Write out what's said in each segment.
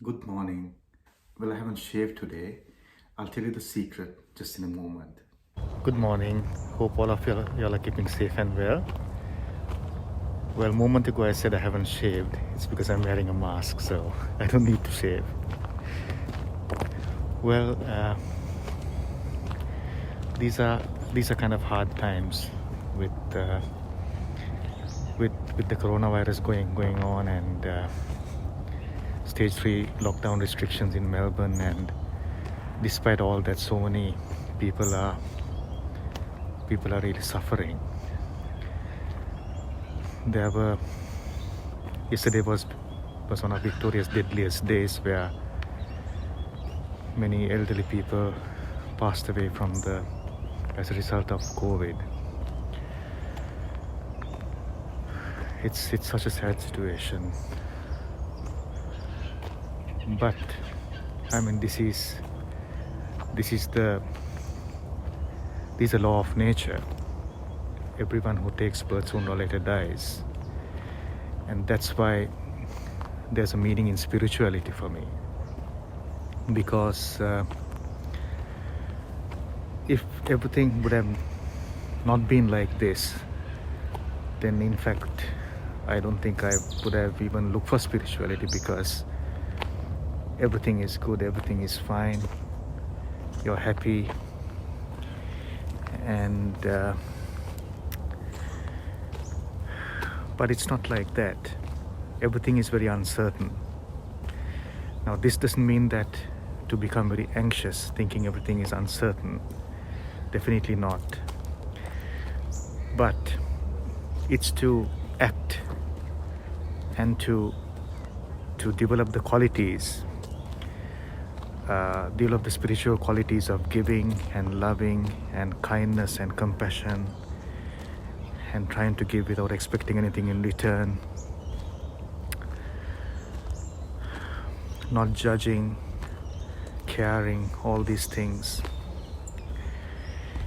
Good morning. Well, I haven't shaved today. I'll tell you the secret just in a moment. Good morning. Hope all of y'all are keeping safe and well. Well, a moment ago I said I haven't shaved. It's because I'm wearing a mask, so I don't need to shave. Well, these are these are kind of hard times with with the coronavirus going on and stage 3 lockdown restrictions in Melbourne. And despite all that, so many people are really suffering. There were Yesterday was one of Victoria's deadliest days, where many elderly people passed away as a result of COVID. It's such a sad situation, but I mean this is the law of nature. Everyone who takes birth sooner or later dies, and that's why there's a meaning in spirituality for me. Because if everything would have not been like this, then in fact I don't think I would have even looked for spirituality, because everything is good, everything is fine, you're happy, and but it's not like that. Everything is very uncertain. Now, this doesn't mean that to become very anxious thinking everything is uncertain. Definitely not. But it's to act and to develop the qualities, develop the spiritual qualities of giving and loving and kindness and compassion, and trying to give without expecting anything in return, not judging, caring, all these things.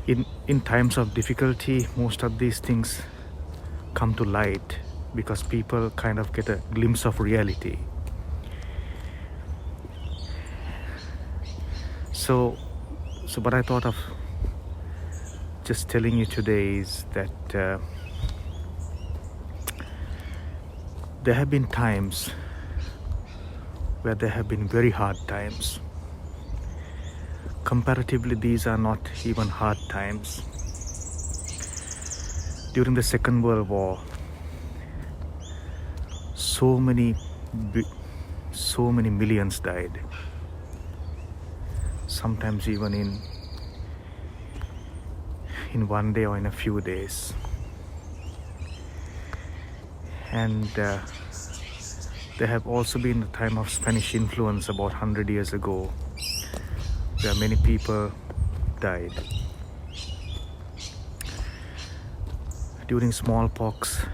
In times of difficulty, most of these things come to light, because people kind of get a glimpse of reality. So what I thought of just telling you today is that there have been times where there have been very hard times. Comparatively, these are not even hard times. During the Second World War, so many millions died. Sometimes even in one day or in a few days. And there have also been a time of Spanish influence about 100 years ago, where many people died. During smallpox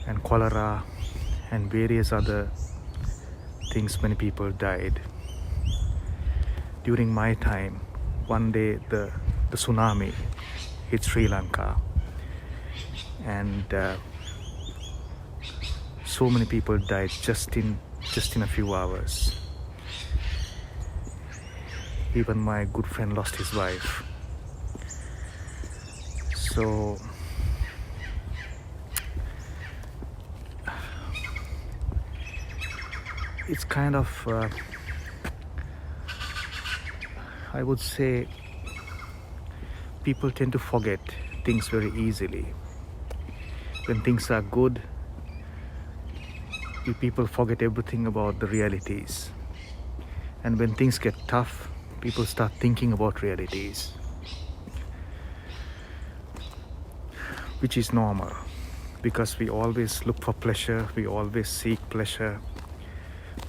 and cholera and various other things, many people died. During my time, one day the tsunami hit Sri Lanka, and so many people died just in a few hours. Even my good friend lost his wife. So it's kind of I would say people tend to forget things very easily. When things are good, people forget everything about the realities. And when things get tough, people start thinking about realities, which is normal, because we always look for pleasure, we always seek pleasure,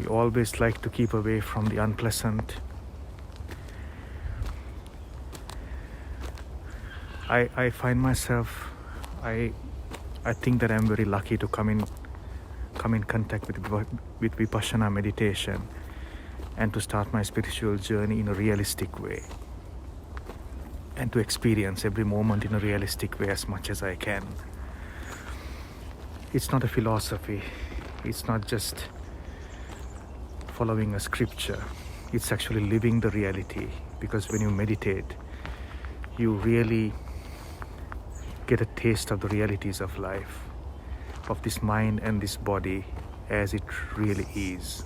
we always like to keep away from the unpleasant. I find myself, I think that I'm very lucky to come in contact with Vipassana meditation, and to start my spiritual journey in a realistic way, and to experience every moment in a realistic way as much as I can. It's not a philosophy. It's not just following a scripture. It's actually living the reality, because when you meditate, you really get a taste of the realities of life, of this mind and this body as it really is.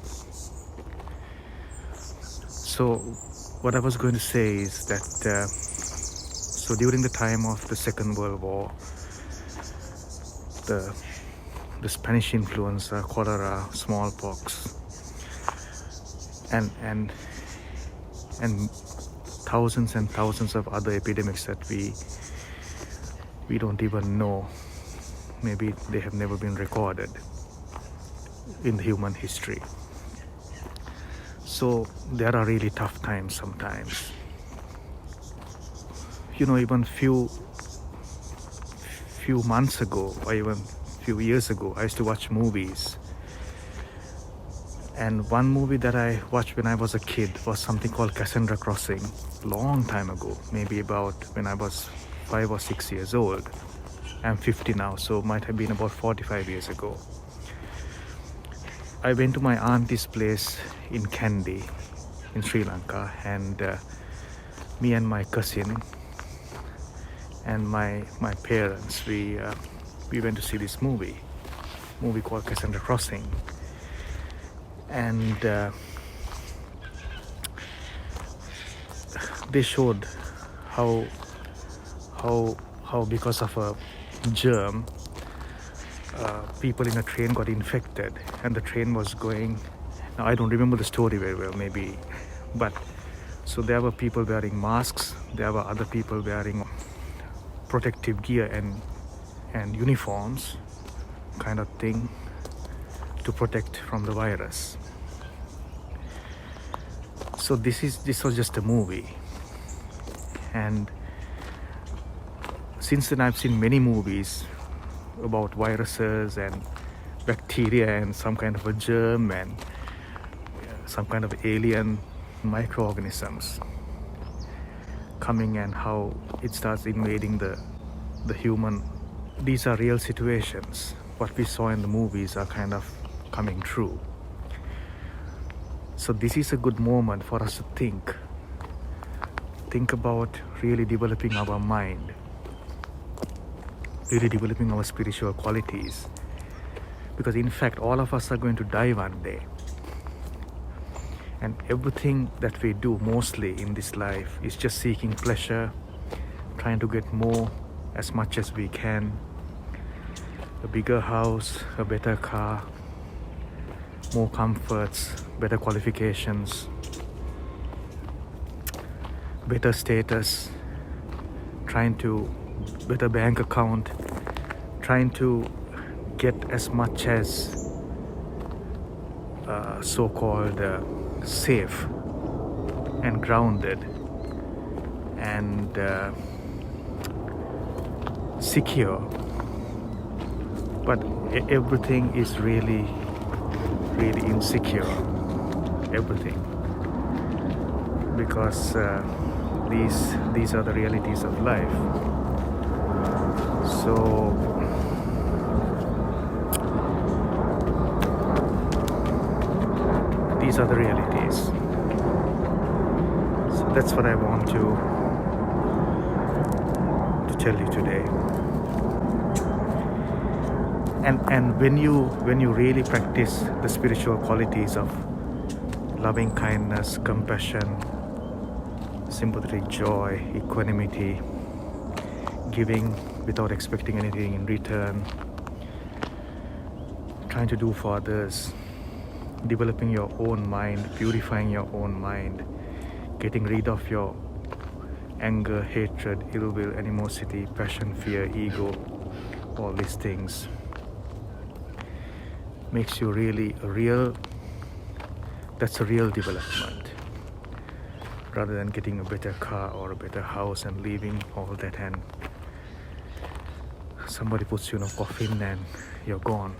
So what I was going to say is that so during the time of the Second World War, the Spanish influenza, cholera, smallpox, and thousands and thousands of other epidemics that we don't even know. Maybe they have never been recorded in human history. So there are really tough times sometimes. Even few months ago, or even few years ago, I used to watch movies. And one movie that I watched when I was a kid was something called Cassandra Crossing, long time ago, maybe about when I was 5 or 6 years old. I'm 50 now, so it might have been about 45 years ago. I went to my auntie's place in Kandy in Sri Lanka, and me and my cousin and my parents, we went to see this movie called Cassandra Crossing. And they showed how because of a germ, people in a train got infected, and the train was going. Now I don't remember the story very well, maybe, but so there were people wearing masks, there were other people wearing protective gear and uniforms, kind of thing, to protect from the virus. So this was just a movie, and since then I've seen many movies about viruses and bacteria and some kind of a germ and some kind of alien microorganisms coming, and how it starts invading the human. These are real situations. What we saw in the movies are kind of coming true. So this is a good moment for us to think about really developing our mind, really developing our spiritual qualities, because in fact all of us are going to die one day, and everything that we do mostly in this life is just seeking pleasure, trying to get more, as much as we can, a bigger house, a better car, more comforts, better qualifications, better status, trying to better bank account, trying to get as much as so-called safe and grounded and secure, but everything is really insecure, everything, because these are the realities of life. So these are the realities. So that's what I want to tell you today. And when you really practice the spiritual qualities of loving kindness, compassion, sympathetic joy, equanimity, giving without expecting anything in return, trying to do for others, developing your own mind, purifying your own mind, getting rid of your anger, hatred, ill will, animosity, passion, fear, ego, all these things makes you really that's a real development, rather than getting a better car or a better house and leaving all that and somebody puts you in a coffin and you're gone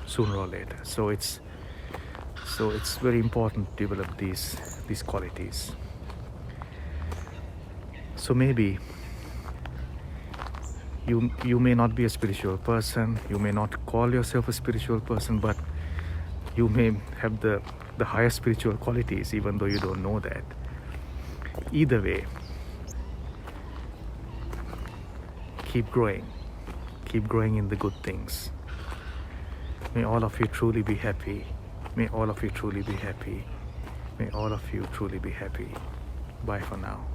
sooner or later. So it's very important to develop these qualities. So maybe you may not be a spiritual person, you may not call yourself a spiritual person, but you may have the the higher spiritual qualities, even though you don't know that. Either way, keep growing in the good things. May all of you truly be happy. May all of you truly be happy. May all of you truly be happy. Bye for now.